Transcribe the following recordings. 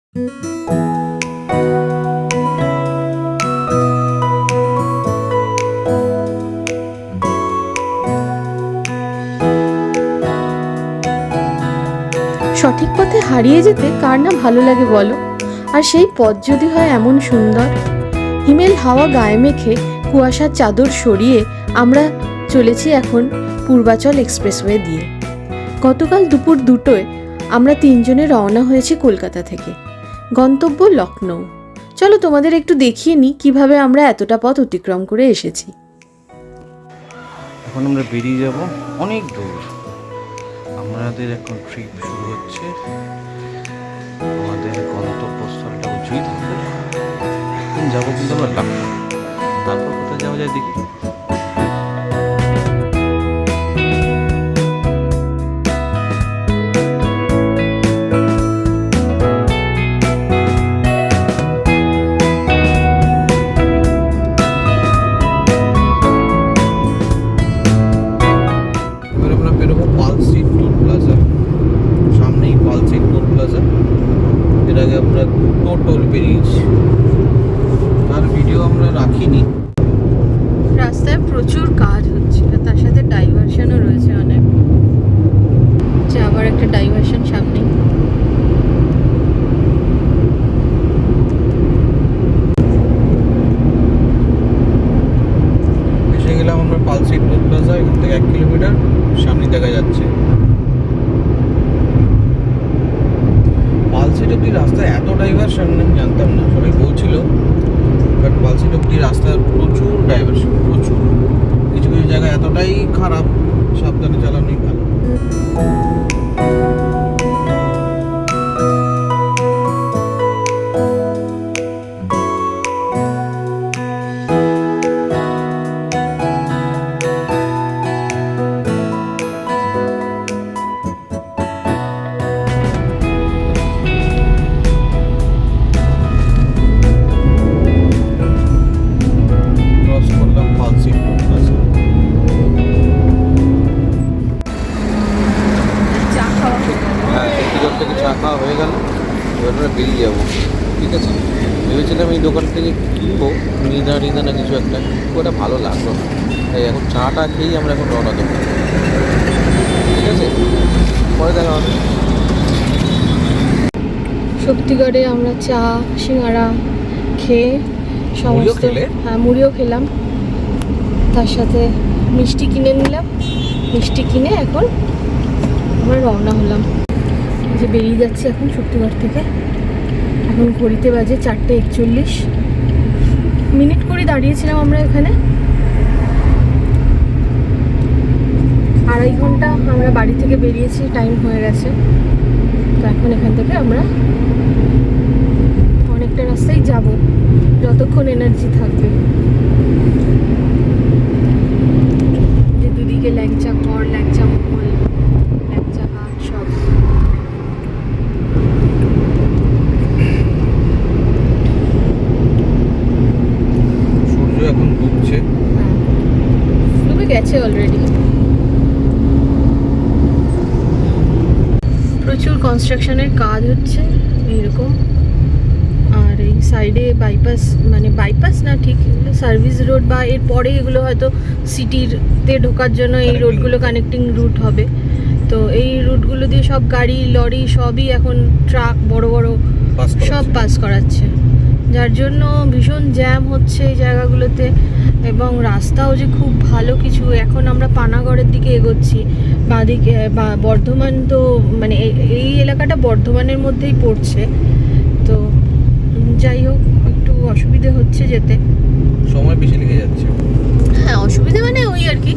সঠিক পথে হারিয়ে যেতে কার না ভালো লাগে বলো? আর সেই পথ যদি হয় এমন সুন্দর, হিমেল হাওয়া গায়ে মেখে কুয়াশার চাদর সরিয়ে আমরা চলেছি এখন পূর্বাচল এক্সপ্রেসওয়ে দিয়ে। গতকাল দুপুর 2টোয় আমরা 3 জনে রওনা হয়েছি কলকাতা থেকে। গন্তব্য লখনৌ। চলো তোমাদের একটু দেখিয়ে নিই কিভাবে আমরা এতটা পথ অতিক্রম করে এসেছি। এখন আমরা বেরিয়ে যাব অনেক দূর। আমাদের এখন ট্রিপ শুরু হচ্ছে। আমাদের গন্তব্যস্থলটা উঁচুই থাকবে। এখন যাবো কিন্তু আমরা লখনৌ। তারপর কোথায় যাওয়া যায় দেখি। টোল বেরিয়েছি, আর ভিডিও আমরা রাখিনি। রাস্তায় প্রচুর কাজ হচ্ছিল, তার সাথে ডাইভারশনও রয়েছে অনেক। আবার একটা ডাইভারশন সামনে। এসে গেলাম আমরা পালসি টোল প্লাজা। এখান থেকে 1 কিলোমিটার সামনে দেখা যাচ্ছে। পালসিট অব্দি রাস্তায় এত ডাইভারশন আমি জানতাম না, সবাই বলছিল। বাট পালসিট অব্দি রাস্তায় প্রচুর ডাইভারশন, প্রচুর। কিছু কিছু জায়গা এতটাই খারাপ, সাবধানে চালানোই ভালো। হয়ে গেল, এবার আমরা বেরিয়ে যাবো। ঠিক আছে, ভেবেছিলাম এই দোকান থেকে কিনবো মিদা না কিছু একটা, ওটা ভালো লাগলো না। তাই এখন চাটা খেয়েই আমরা এখন রওনা দেবো। ঠিক আছে, পরে দেখা হবে। শক্তিগড়ে আমরা চা সিঙ্গারা খেয়ে সমস্ত, হ্যাঁ মুড়িও খেলাম, তার সাথে মিষ্টি কিনে নিলাম। মিষ্টি কিনে এখন আমরা রওনা হলাম। যে বেরিয়ে যাচ্ছি এখন শক্তিগড় থেকে। এখন ঘড়িতে বাজে 4:41 মিনিট করে দাঁড়িয়েছিলাম আমরা এখানে। 2.5 ঘন্টা আমরা বাড়ি থেকে বেরিয়েছি, টাইম হয়ে গেছে। তো এখন এখান থেকে আমরা অনেকটা রাস্তায় যাব, যতক্ষণ এনার্জি থাকবে। যে দুদিকে ল্যাংচা কর, ল্যাংচা মহল, ল্যাংচা হাট সব। সূর্য এখন ডুবছে, ডুবে গেছে অলরেডি। প্রচুর কনস্ট্রাকশনের কাজ হচ্ছে এইরকম। আর এই সাইডে বাইপাস, মানে বাইপাস না ঠিক, সার্ভিস রোড বা এর পরে এগুলো হয়তো সিটিতে ঢোকার জন্য এই রোডগুলো কানেক্টিং রুট হবে। তো এই রুটগুলো দিয়ে সব গাড়ি লরি সবই এখন ট্রাক বড় বড় সব পাস করাচ্ছে, যার জন্য ভীষণ জ্যাম হচ্ছে এই জায়গাগুলোতে। এবং রাস্তাও যে খুব ভালো কিছু। এখন আমরা পানাগড়ের দিকে এগোচ্ছি, বাঁদিকে বর্ধমান, তো মানে এই এলাকাটা বর্ধমানের মধ্যেই পড়ছে। তো যাই হোক, একটু অসুবিধে হচ্ছে যেতে, সময় বেশি লেগে যাচ্ছে। হ্যাঁ অসুবিধা মানে ওই আর কি,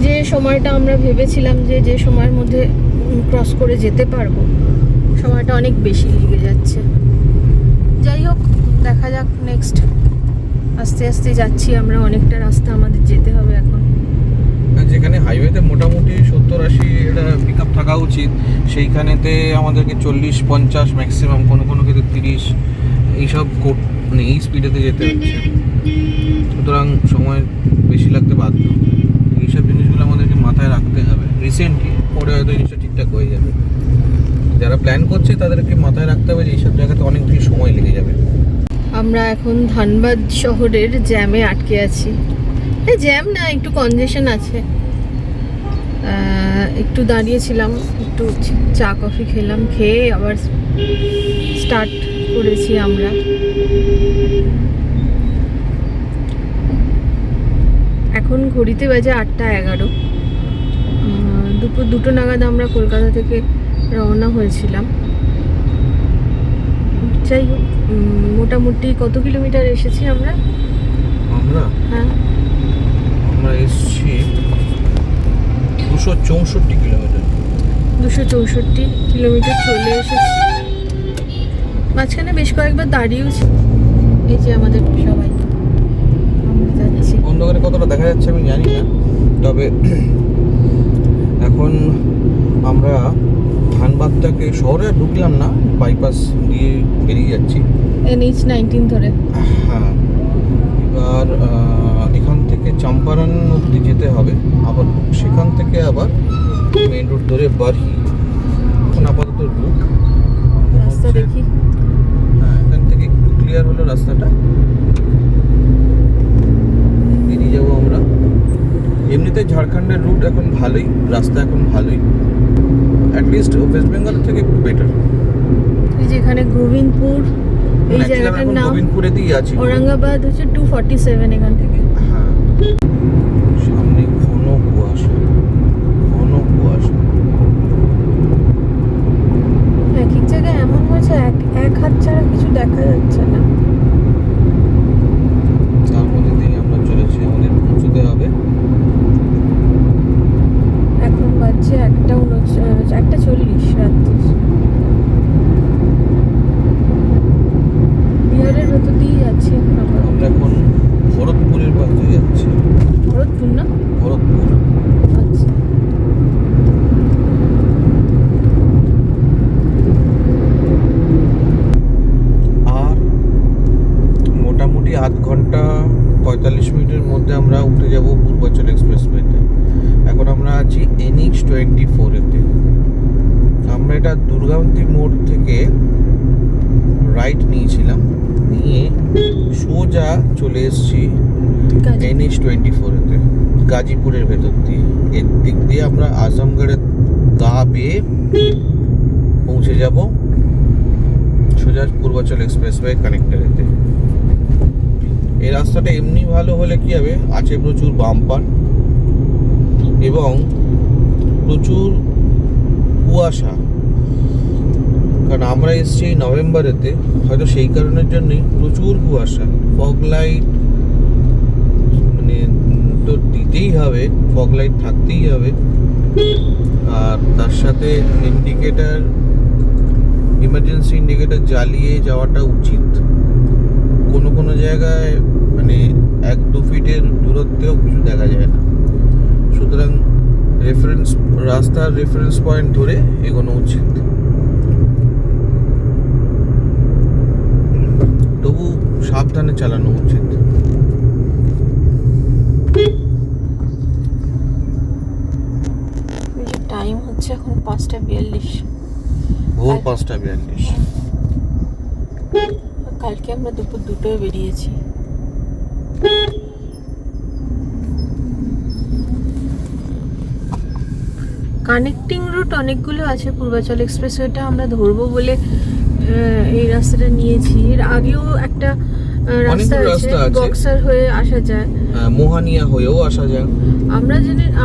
যে সময়টা আমরা ভেবেছিলাম যে সময়ের মধ্যে ক্রস করে যেতে পারবো, সময়টা অনেক বেশি লেগে যাচ্ছে। যাই হোক, দেখা যাক নেক্সট। আস্তে আস্তে যাচ্ছি আমরা, অনেকটা রাস্তা আমাদের যেতে হবে এখন। যেখানে হাইওয়েতে মোটামুটি 70-80 এটা পিক আপ থাকা উচিত, সেইখানেতে আমাদেরকে 40-50 ম্যাক্সিমাম, কোনো কোনো ক্ষেত্রে 30 এইসব মানে এই স্পিডেতে যেতে হচ্ছে। সুতরাং সময় বেশি লাগতে বাধ্য। এইসব জিনিসগুলো আমাদেরকে মাথায় রাখতে হবে রিসেন্টলি, পরে হয়তো জিনিসটা ঠিকঠাক হয়ে যাবে। যারা প্ল্যান করছে তাদেরকে মাথায় রাখতে হবে যে এইসব জায়গাতে অনেক বেশি সময় লেগে যাবে। আমরা এখন ধানবাদ শহরের জ্যামে আটকে আছি। এই জ্যাম না, একটু কনজেশন আছে। একটু দাঁড়িয়েছিলাম, একটু চা কফি খেলাম, খেয়ে আবার স্টার্ট করেছি আমরা। এখন ঘড়িতে বাজে 8:11। দুপুর 2টো নাগাদ আমরা কলকাতা থেকে রওনা হয়েছিলাম। যাই হোক, মোটামুটি কত কিলোমিটার এসেছি আমরা? হ্যাঁ, আমরা এসেছি 264 কিলোমিটার। 264 কিলোমিটার চলে এসেছি। মাঝখানে বেশ কয়েকবার দাঁড়িয়েওছি। এই যে আমাদের সবাই, আমরা যাচ্ছি। অন্ধকারে কতটা দেখা যাচ্ছে আমি জানি না, তবে এখন আমরা ধানবাদটাকে শহরে আর ঢুকলাম না, বাইপাস দিয়ে বেরিয়ে যাচ্ছি। NH-19 ধরে। হ্যাঁ, এবার এখান থেকে চম্পারণ অব্দি যেতে হবে, আবার সেখান থেকে আবার মেইন রোড ধরে বারহি। এখন আপাতত রুট রাস্তা দেখি। হ্যাঁ, এখান থেকে একটু ক্লিয়ার হলো রাস্তাটা, বেরিয়ে যাবো আমরা। এমনিতে ঝাড়খণ্ডের রুট এখন ভালোই, রাস্তা এখন ভালোই, অ্যাটলিস্ট ওয়েস্ট বেঙ্গলের থেকে একটু বেটার। এই যে এখানে গোবিন্দপুর, এই জায়গাটার নাম গোবিন্দপুরে দিয়ে আছি। ঔরঙ্গাবাদ হচ্ছে 247 এখান থেকে। হ্যাঁ, সামনে ঘন কুয়াশা, ঘন কুয়াশা। এক এক জায়গায় এমন হয়েছে এক হাত ছাড়া কিছু দেখা যাচ্ছে না। তার মধ্যে দিয়ে আমরা চলেছি, আমাদের পৌঁছতে হবে। এখন বাজছে 1:40 রাত্রি। বিহারের ভেতর দিয়ে যাচ্ছি এখন আমরা। এখন ভরতপুরের পাশ দিয়ে যাচ্ছি। ভরতপুর না? ভরতপুর। আচ্ছা, আর মোটামুটি 8 ঘন্টা 45 মিনিটের মধ্যে আমরা উঠে যাব পূর্বাচল এক্সপ্রেসওয়েতে। এখন আমরা আছি NH-24 এতে। আমরা এটা দুর্গাবতী মোড় থেকে রাইট নিয়েছিলাম, নিয়ে সোজা চলে এসেছি NH-24 এতে, গাজীপুরের ভেতর দিয়ে। এর দিক দিয়ে আমরা আজমগড়ের গা বেয়ে পৌঁছে যাব সোজা পূর্বাচল এক্সপ্রেসওয়ে কানেক্টরেতে। এই রাস্তাটা এমনি ভালো হলে কি হবে, আছে প্রচুর বাম্পার এবং প্রচুর কুয়াশা। কারণ আমরা এসেছি নভেম্বরেতে, হয়তো সেই কারণের জন্যই প্রচুর কুয়াশা। ফগ লাইট মানে তো দিতেই হবে, ফগ লাইট থাকতেই হবে, আর তার সাথে ইন্ডিকেটার, ইমার্জেন্সি ইন্ডিকেটার জ্বালিয়ে যাওয়াটা উচিত। কোনো কোনো জায়গায় মানে 1-2 ফিটের দূরত্বেও কিছু দেখা যায় না, সুতরাং রাস্তার রেফারেন্স পয়েন্ট ধরে এগোনো উচিত। তবু সাবধানে চালানো উচিত। টাইম হচ্ছে এখন 5:42। ভোর 5:42। কালকে আমরা দুপুর 2টোয় বেরিয়েছি। কানেক্টিং রুট অনেকগুলো আছে। পূর্বাচল এক্সপ্রেসওয়েটা আমরা ধরবো বলে এই রাস্তাটা নিয়েছি। এর আগেও একটা রাস্তা আছে, বক্সার হয়ে আসা যায়, মোহানিয়া হয়েও আসা যায়।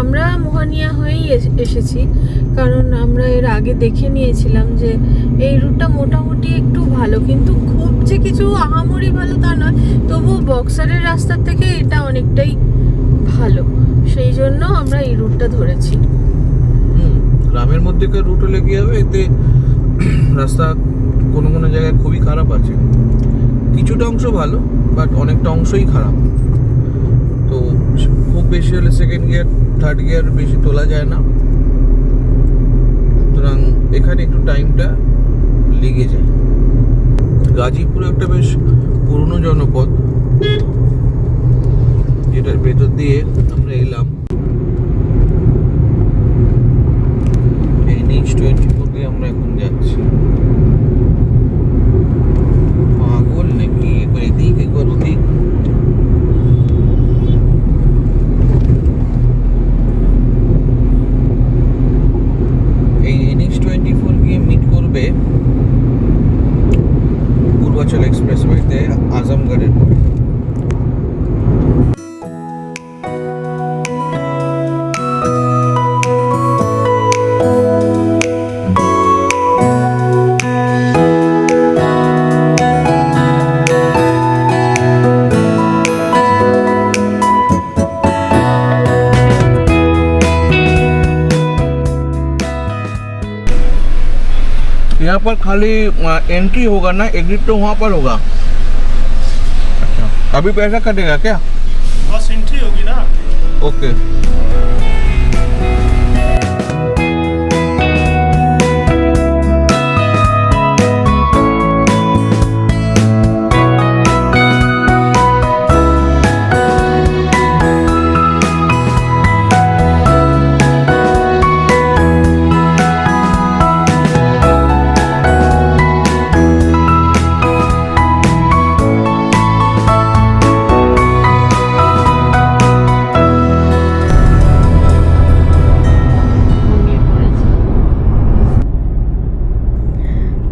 আমরা মোহানিয়া হয়েই এসেছি, কারণ আমরা এর আগে দেখে নিয়েছিলাম যে এই রুটটা মোটামুটি একটু ভালো, কিন্তু খুব যে কিছু আহামরি ভালো তা নয়। তবু বক্সারের রাস্তার থেকে এটা অনেকটাই ভালো, সেই জন্য আমরা এই রুটটা ধরেছি। গ্রামের মধ্যেকার রুট হলে কি হবে, এতে রাস্তা কোনো কোনো জায়গায় খুবই খারাপ আছে, কিছুটা অংশ ভালো বাট অনেকটা অংশই খারাপ। তো খুব বেশি হলে সেকেন্ড গিয়ার থার্ড গিয়ার বেশি তোলা যায় না, সুতরাং এখানে একটু টাইমটা লেগে যায়। গাজীপুর একটা বেশ পুরনো জনপদ, যেটার ভেতর দিয়ে আমরা এলাম। NH-24 দিয়ে আমরা এখন যাচ্ছি। পাগল নাকি, একবার এদিক একবার ওদিক। এই NH24 গিয়ে মিট করবে পূর্বাচল এক্সপ্রেসওয়েতে আজমগড়ের পরে। यहाँ पर खाली एंट्री होगा ना, एग्जिट तो वहाँ पर होगा। अच्छा, अभी पैसा कटेगा क्या? बस एंट्री होगी ना। ओके।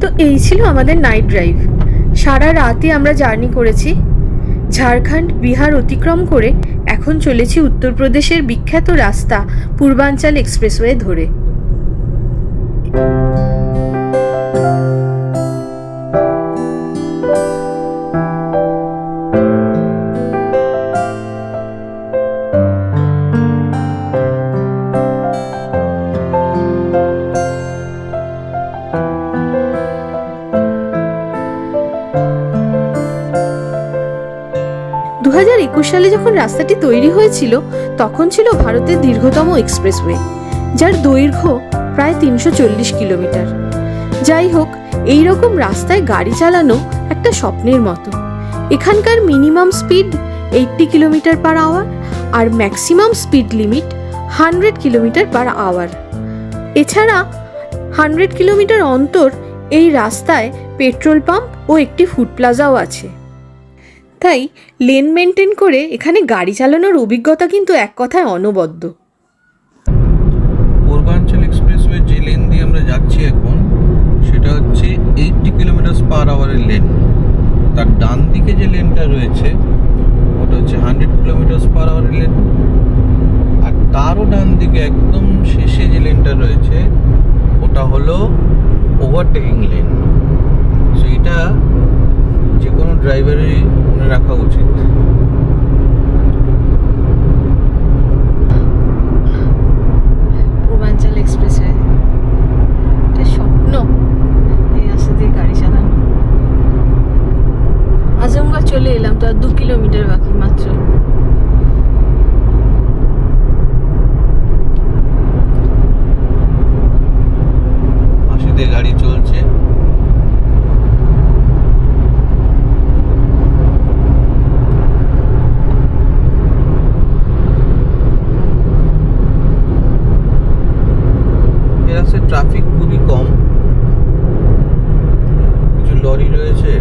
তো এই ছিল আমাদের নাইট ড্রাইভ। সারা রাতে আমরা জার্নি করেছি। ঝাড়খণ্ড বিহার অতিক্রম করে এখন চলেছি উত্তরপ্রদেশের বিখ্যাত রাস্তা পূর্বাঞ্চল এক্সপ্রেসওয়ে ধরে। দু 2021 সালে যখন রাস্তাটি তৈরি হয়েছিল তখন ছিল ভারতের দীর্ঘতম এক্সপ্রেসওয়ে, যার দৈর্ঘ্য প্রায় 340 কিলোমিটার। যাই হোক, এই রকম রাস্তায় গাড়ি চালানো একটা স্বপ্নের মতো। এখানকার minimum speed 80 kilometre per hour আর maximum speed limit 100 kilometre per hour. এছাড়া 100 কিলোমিটার অন্তর এই রাস্তায় পেট্রোল পাম্প ও একটি ফুড প্লাজাও আছে। তাই লেন মেনটেন করে এখানে গাড়ি চালানোর অভিজ্ঞতা কিন্তু এক কথায় অনবদ্য। পূর্বাঞ্চল এক্সপ্রেসওয়ে যে লেন দিয়ে আমরা যাচ্ছি এখন, সেটা হচ্ছে 80 কিলোমিটার পার আওয়ারের লেন। তার ডান দিকে যে লেনটা রয়েছে ওটা হচ্ছে 100 কিলোমিটার পার আওয়ারের লেন। আর তারও ডান দিকে একদম শেষে যে লেনটা রয়েছে ওটা হলো ওভারটেকিং লেন। সো এটা যে কোনো ড্রাইভারেরই মনে রাখা উচিত। পূর্বাঞ্চল এক্সপ্রেসওয়ে এটা স্বপ্ন, এই রাস্তা দিয়ে গাড়ি চালানো। আজমগড় চলে এলাম, তো আর 2 কিলোমিটার বাকি মাত্র। পাশে দিয়ে গাড়ি চলছে। ট্রাফিক খুবই কম, কিছু লরি রয়েছে,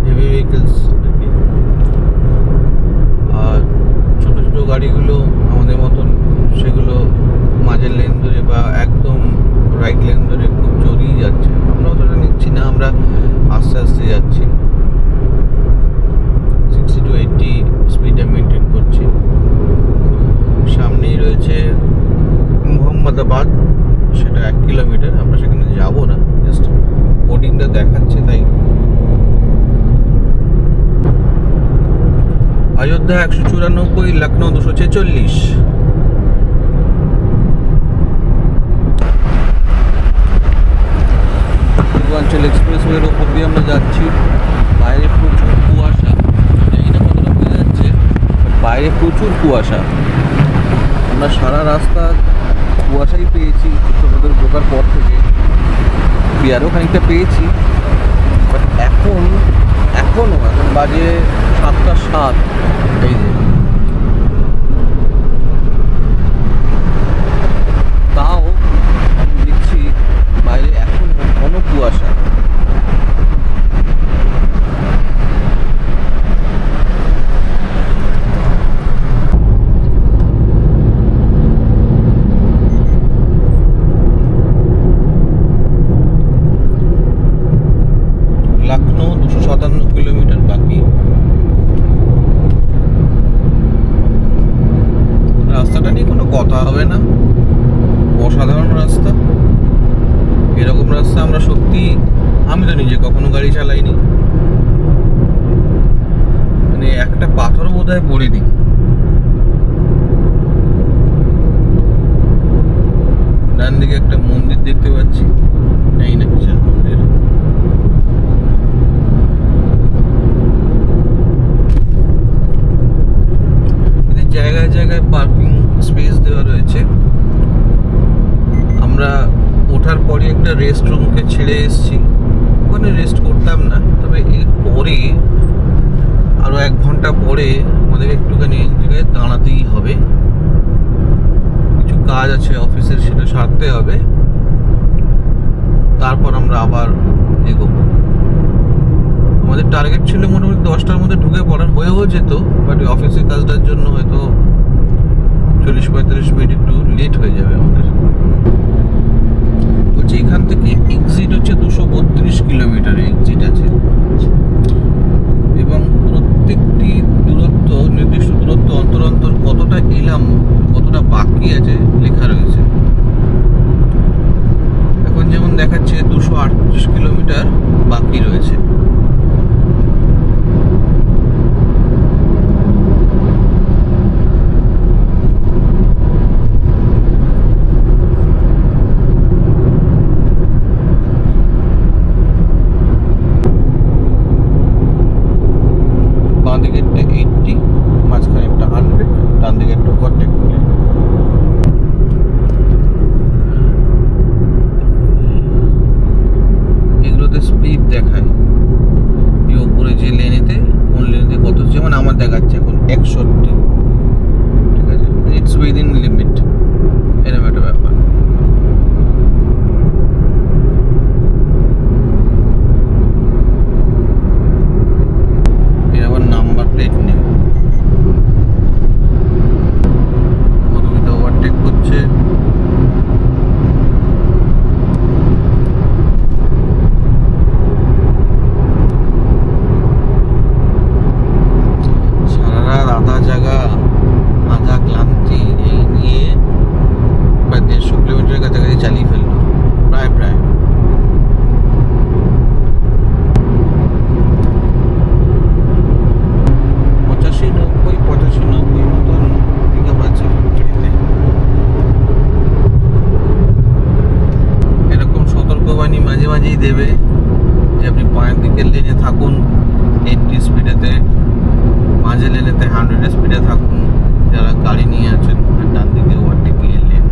হেভি ভেহিকলস, আর ছোট ছোট গাড়িগুলো আমাদের মতন সেগুলো মাঝের লেন ধরে বা একদম রাইট লেন ধরে খুব জোরেই যাচ্ছে। আমরা অতটা নিচ্ছি না, আমরা আস্তে আস্তে যাচ্ছি, 60 to 80 স্পিডে মেনটেন করছি। সামনেই রয়েছে মোহাম্মদাবাদ, সেটা 1 কিলোমিটার। আমরা সেখানে যাব না, জাস্ট কোডিংটা দেখাচ্ছে তাই। অযোধ্যা 194, লখনৌ 246। পূর্বাঞ্চল এক্সপ্রেসওয়ের ওপর দিয়ে আমরা যাচ্ছি। বাইরে প্রচুর কুয়াশা, জানি না কতটা বোঝা যাচ্ছে, বাইরে প্রচুর কুয়াশা। আমরা সারা রাস্তা কুয়াশাই পেয়েছি ছোটোদের ঢোকার পর থেকে, বিয়ারও খানিকটা পেয়েছি। বাট এখন বাজে 7:07। এই যে তাও আমি দেখছি 57 কিলোমিটার বাকি। রাস্তাটা নিয়ে কোনো কথা হবে না, অসাধারণ রাস্তা। এরকম রাস্তা আমরা সত্যি, আমি তো নিজে কখনো গাড়ি চালাইনি, মানে একটা পাথর বোধহয় পড়িনি। ডান দিকে একটা মন্দির দেখতে পাচ্ছি, এই না কিসের মন্দির। জায়গায় জায়গায় পার্কিং স্পেস দেওয়া রয়েছে। আমরা ওঠার পরে একটা রেস্ট রুমকে ছেড়ে এসেছি, ওখানে রেস্ট করতাম না, তবে এর পরে আরো 1 ঘন্টা পরে আমাদের একটুখানি এক জায়গায় দাঁড়াতেই হবে, কিছু কাজ আছে অফিসের, সেটা সারতে হবে। তারপর আমরা আবার এগোবো। আমাদের টার্গেট ছিল মোটামুটি 10টার মধ্যে ঢুকে পড়ার, হয়েও যেত, বাট অফিসের কাজটার জন্য হয়তো 40-45 মিনিট একটু লেট হয়ে যাবে আমাদের। বলছি এখান থেকে এক্সিট হচ্ছে 232 কিলোমিটার এক্সিট আছে, এবং প্রত্যেকটি দূরত্ব, নির্দিষ্ট দূরত্ব অন্তর অন্তর কতটা এলাম, কতটা বাকি আছে লেখা রয়েছে। এখন যেমন দেখাচ্ছে 238 কিলোমিটার বাকি রয়েছে। বাঁ দিকেরটা 80, মাঝখানে একটা 100, ডান দিকে একটা ওভারটেক করলে। এগুলোতে স্পিড দেখায়, এই ওপরে যে লেনেতে, কোন লেনেতে কত, যেমন আমার দেখাচ্ছে এখন 61, ঠিক আছে, ইটস উইদিন লিমিট, এরকম একটা ব্যাপার। এর আবার নাম্বার প্লেট নেই, ওভারটেক করছে। সারা রাত আধা জায়গা, আধা ক্লান্তি, এই নিয়ে প্রায় 150 কিলোমিটারের কাছাকাছি চালিয়ে ফেললো, প্রায় 85-90 মতন পিকআপ আছে। এরকম সতর্কবাণী মাঝে মাঝেই দেবে যে আপনি বাঁয়ের দিকের লেনে থাকুন 80 স্পিডেতে, মাঝে লেনেতে 100 স্পিডে থাকুন যারা গাড়ি নিয়ে আছেন, আর ডান দিকে ওভারটেকিং এর লেন।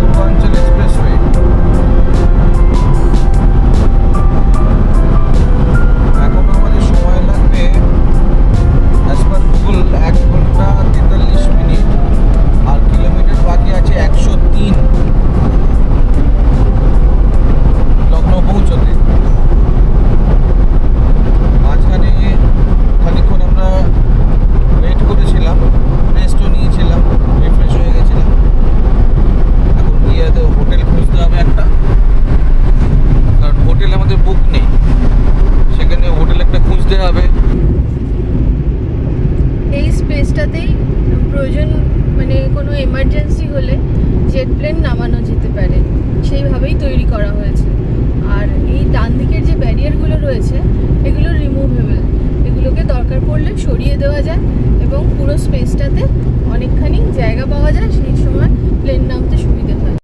পূর্বাঞ্চল এক্সপ্রেসওয়ে, এখন আমাদের সময় লাগবে অ্যাজ পার গুগল 1 ঘন্টা 43 মিনিট, আর কিলোমিটার বাকি আছে 103 লখনৌ পৌঁছতে। মাঝখানে খানিকক্ষণ আমরা ওয়েট করেছিলাম, রেস্টও নিয়েছিলাম, রিফ্রেশ হয়ে গেছিলাম। এখন গিয়ে তো হোটেল খুঁজতে হবে একটা, কারণ হোটেল আমাদের বুক নেই, সেখানে হোটেল একটা খুঁজতে হবে। এই স্পেসটাতেই প্রয়োজন, মানে কোনো এমার্জেন্সি হলে জেট প্লেন নামানো যেতে পারে, সেইভাবেই তৈরি করা হয়েছে। আর এই ডান দিকের যে ব্যারিয়ারগুলো রয়েছে এগুলো রিমুভেবল, এগুলোকে দরকার পড়লে সরিয়ে দেওয়া যায় এবং পুরো স্পেসটাতে অনেকখানি জায়গা পাওয়া যায়, সেই সময় প্লেন নামতে সুবিধা হয়।